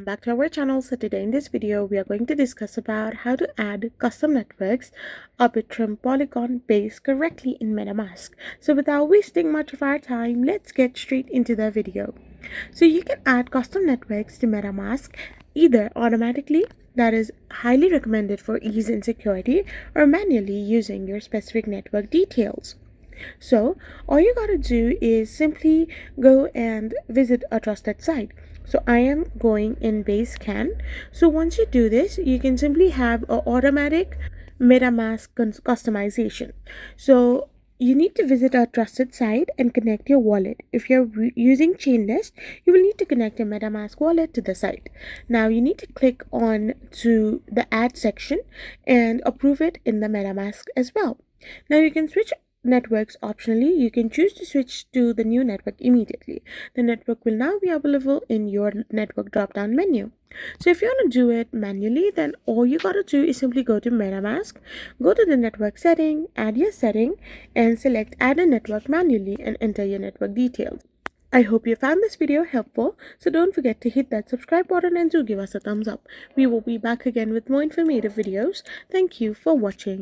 Back to our channel. So today in this video we are going to discuss about how to add custom networks Arbitrum Polygon base correctly in MetaMask. So without wasting much of our time, let's get straight into the video. So you can add custom networks to MetaMask either automatically, that is highly recommended for ease and security, or manually using your specific network details. So all you gotta do is simply go and visit a trusted site. So I am going in BaseScan. So once you do this, you can simply have an automatic MetaMask customization. So you need to visit a trusted site and connect your wallet. If you're using Chainlist, you will need to connect your MetaMask wallet to the site. Now you need to click on to the add section and approve it in the MetaMask as well. Now you can switch networks optionally. You can choose to switch to the new network immediately. The network will now be available in your network drop-down menu. So if you want to do it manually, then all you gotta do is simply go to MetaMask, go to the network setting, add your setting, and select add a network manually and enter your network details. I hope you found this video helpful, so don't forget to hit that subscribe button and do give us a thumbs up. We will be back again with more informative videos. Thank you for watching.